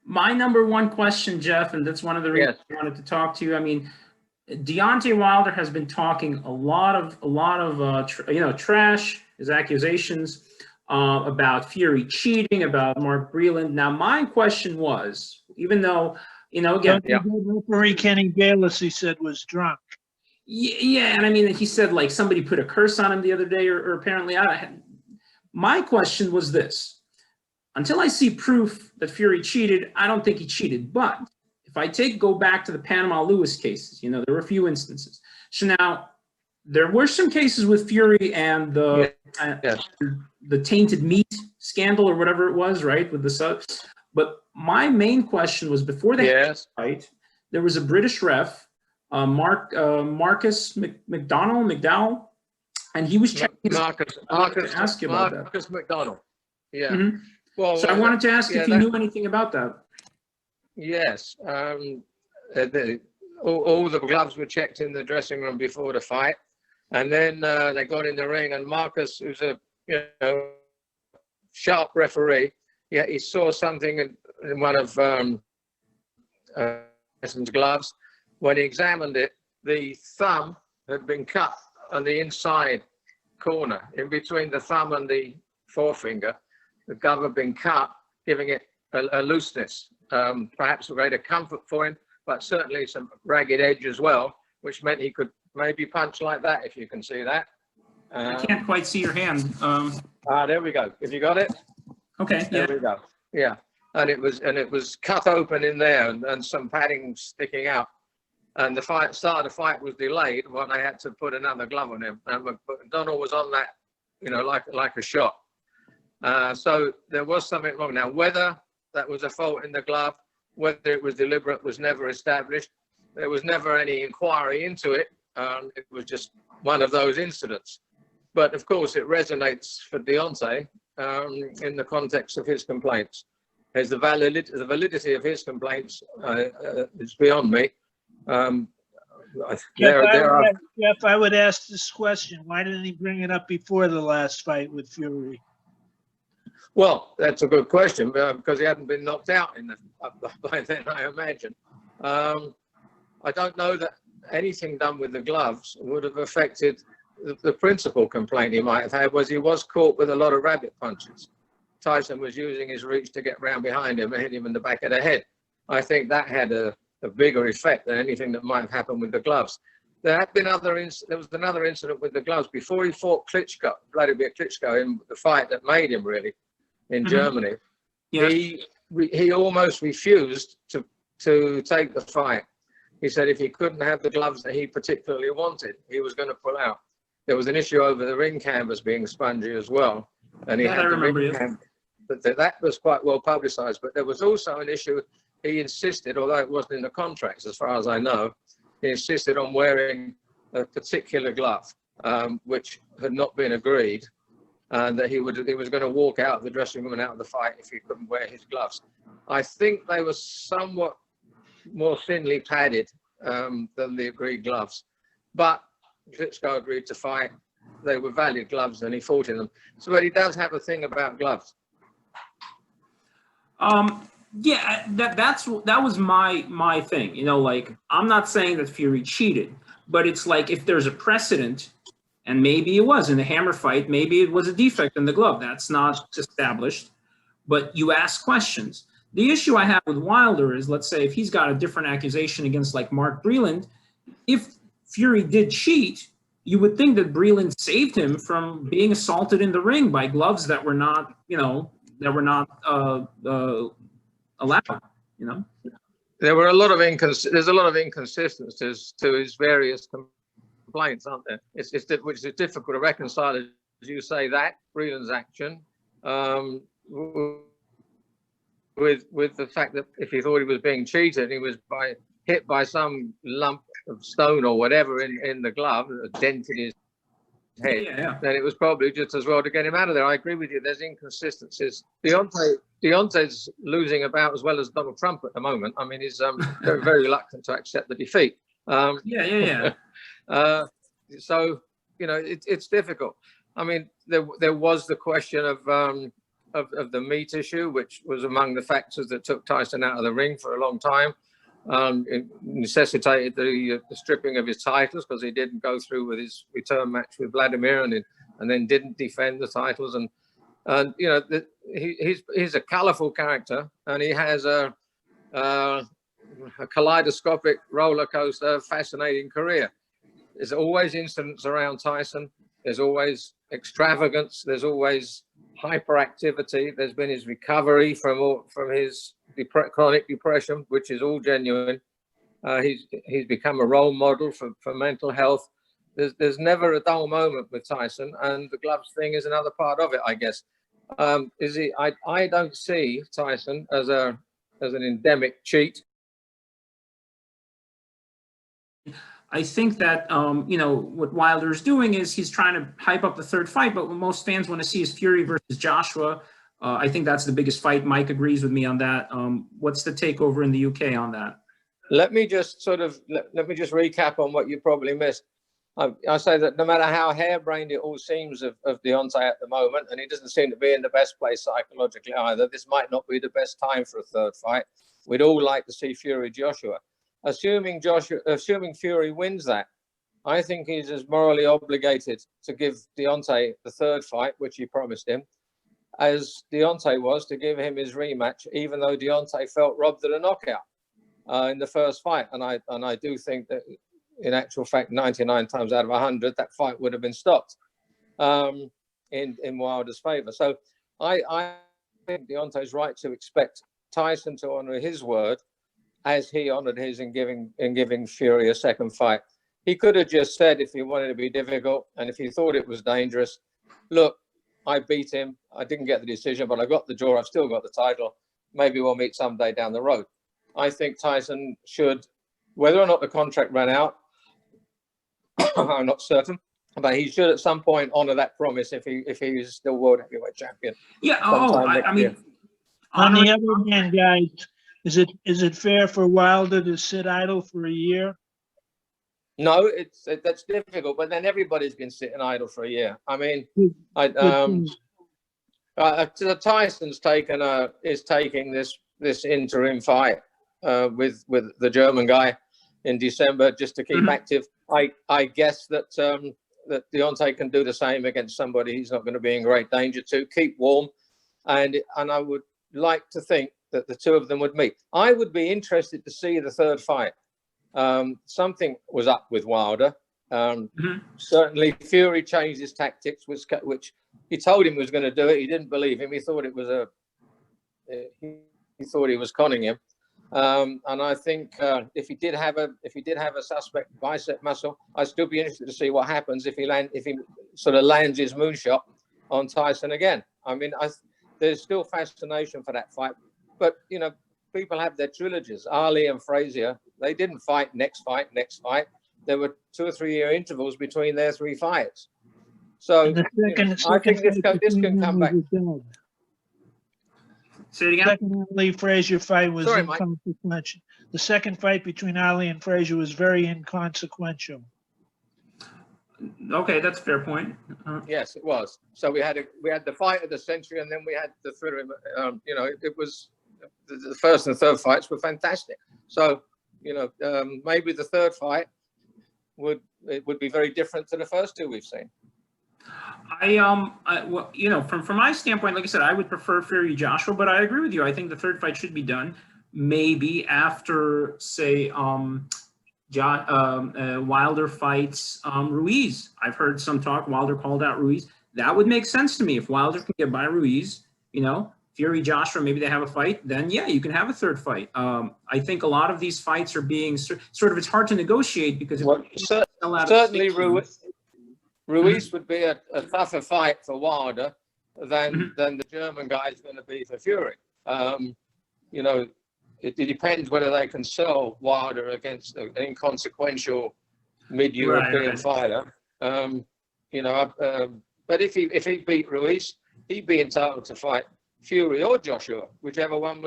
My number one question, Jeff, and that's one of the reasons I wanted to talk to you. I mean, Deontay Wilder has been talking a lot of trash, his accusations about Fury cheating, about Mark Breland. Now, my question was, even though, again, referee Kenny Bayless, he said, was drunk. Yeah, and I mean, he said like somebody put a curse on him the other day, or apparently my question was this: until I see proof that Fury cheated, I don't think he cheated. But if I go back to the Panama Lewis cases, there were a few instances. So now there were some cases with Fury and the tainted meat scandal or whatever it was, right? With the subs. But my main question was before the fight, there was a British ref, Marcus McDowell, and he was checking his. Marcus McDonald. Yeah. Mm-hmm. Well, so I wanted to ask if you knew anything about that. Yes. All the gloves were checked in the dressing room before the fight, and then they got in the ring, and Marcus, who's a sharp referee, he saw something in one of Tyson's gloves. When he examined it, the thumb had been cut on the inside corner, in between the thumb and the forefinger. The glove had been cut, giving it a looseness, perhaps a greater comfort for him, but certainly some ragged edge as well, which meant he could maybe punch like that, if you can see that. I can't quite see your hand. There we go. Have you got it? Okay. There we go. Yeah, and it was cut open in there, and some padding sticking out. And the start of the fight was delayed when they had to put another glove on him. And McDonald was on that, like a shot. So there was something wrong. Now, whether that was a fault in the glove, whether it was deliberate, was never established. There was never any inquiry into it. It was just one of those incidents. But of course, it resonates for Deontay in the context of his complaints. As the validity of his complaints is beyond me. Jeff, I would ask this question: why didn't he bring it up before the last fight with Fury? Well, that's a good question, because he hadn't been knocked out by then, I imagine. I don't know that anything done with the gloves would have affected the principal complaint he might have had. He was caught with a lot of rabbit punches. Tyson was using his reach to get round behind him and hit him in the back of the head. I think that had a bigger effect than anything that might have happened with the gloves. There had been there was another incident with the gloves before he fought Klitschko, Vladimir Klitschko, in the fight that made him really in Germany. Yeah. He almost refused to take the fight. He said if he couldn't have the gloves that he particularly wanted, he was going to pull out. There was an issue over the ring canvas being spongy as well, and he had the ring canvas. But that was quite well publicized. But there was also an issue. He insisted, although it wasn't in the contracts, as far as I know, he insisted on wearing a particular glove, which had not been agreed, and that he was going to walk out of the dressing room and out of the fight if he couldn't wear his gloves. I think they were somewhat more thinly padded than the agreed gloves, but Klitschko agreed to fight. They were valid gloves, and he fought in them. So, but he does have a thing about gloves. Yeah, that was my thing. Like, I'm not saying that Fury cheated, but it's like if there's a precedent, and maybe it was in the hammer fight, maybe it was a defect in the glove. That's not established, but you ask questions. The issue I have with Wilder is, let's say if he's got a different accusation against like Mark Breland, if Fury did cheat, you would think that Breland saved him from being assaulted in the ring by gloves that were not, allowed. There were a lot of there's a lot of inconsistencies to his various complaints, aren't there? Which is difficult to reconcile, as you say, that Breland's action with the fact that if he thought he was being cheated, he was hit by some lump of stone or whatever in the glove, a dent in his head. Then it was probably just as well to get him out of there. I agree with you. There's inconsistencies. Deontay's losing about as well as Donald Trump at the moment. I mean, he's very, very reluctant to accept the defeat. So it's difficult. I mean, there was the question of of the meat issue, which was among the factors that took Tyson out of the ring for a long time. It necessitated the stripping of his titles because he didn't go through with his return match with Vladimir, and then didn't defend the titles. And you know, he's a colourful character, and he has a kaleidoscopic roller coaster, fascinating career. There's always incidents around Tyson. There's always extravagance. There's always hyperactivity. There's been his recovery from his chronic depression, which is all genuine. He's become a role model for mental health. There's never a dull moment with Tyson, and the gloves thing is another part of it, I guess. I don't see Tyson as an endemic cheat. I think that, you know, what Wilder's doing is he's trying to hype up the third fight, but what most fans want to see is Fury versus Joshua. I think that's the biggest fight. Mike agrees with me on that. What's the takeover in the UK on that? Let me just recap on what you probably missed. I say that no matter how harebrained it all seems of Deontay at the moment, and he doesn't seem to be in the best place psychologically either, this might not be the best time for a third fight. We'd all like to see Fury Joshua. Assuming Fury wins that, I think he's as morally obligated to give Deontay the third fight, which he promised him, as Deontay was to give him his rematch, even though Deontay felt robbed of a knockout in the first fight. And I do think that, in actual fact, 99 times out of 100, that fight would have been stopped in Wilder's favour. So I think Deontay's right to expect Tyson to honour his word, as he honoured his in giving Fury a second fight. He could have just said, if he wanted to be difficult and if he thought it was dangerous, look, I beat him. I didn't get the decision, but I got the draw. I've still got the title. Maybe we'll meet someday down the road. I think Tyson should, whether or not the contract ran out, I'm not certain, but he should at some point honour that promise if he is still world heavyweight champion. Yeah. I mean, on the other hand, guys, is it fair for Wilder to sit idle for a year? No, that's difficult. But then everybody's been sitting idle for a year. I mean, Tyson's taking this interim fight with the German guy in December just to keep active. I guess that that Deontay can do the same against somebody he's not going to be in great danger to. Keep warm, and I would like to think that the two of them would meet. I would be interested to see the third fight. Something was up with Wilder. Certainly, Fury changed his tactics, which he told him he was going to do it. He didn't believe him. He thought it was he thought he was conning him. And I think if he did have a suspect bicep muscle, I'd still be interested to see what happens if he sort of lands his moonshot on Tyson again. I mean, there's still fascination for that fight. But, you know, people have their trilogies. Ali and Frazier, they didn't fight next fight. There were 2 or 3 year intervals between their 3 fights. So I think this can come back. Say it again. The second Ali Frazier fight was Sorry, inconsequential. Mike. The second fight between Ali and Frazier was very inconsequential. Okay, that's a fair point. Yes, it was. So we had the fight of the century, and then we had the thriller. You know, it was the first and third fights were fantastic. So, you know, maybe the third fight would be very different to the first 2 we've seen. Well, you know, from my standpoint, like I said, I would prefer Fury Joshua, but I agree with you. I think the third fight should be done maybe after, say, Wilder fights Ruiz. I've heard some talk. Wilder called out Ruiz. That would make sense to me. If Wilder can get by Ruiz, you know, Fury Joshua, maybe they have a fight, then yeah, you can have a third fight. I think a lot of these fights are being sort of, it's hard to negotiate because certainly Ruiz would be a tougher fight for Wilder than the German guy is going to be for Fury. You know, it depends whether they can sell Wilder against an inconsequential mid-European fighter. You know, but if he beat Ruiz, he'd be entitled to fight Fury or Joshua, whoever won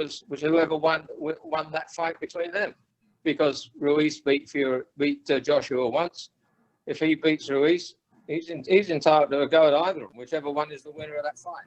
that fight between them, because Ruiz beat Joshua once. If he beats Ruiz, he's entitled to a go at either of them, whichever one is the winner of that fight.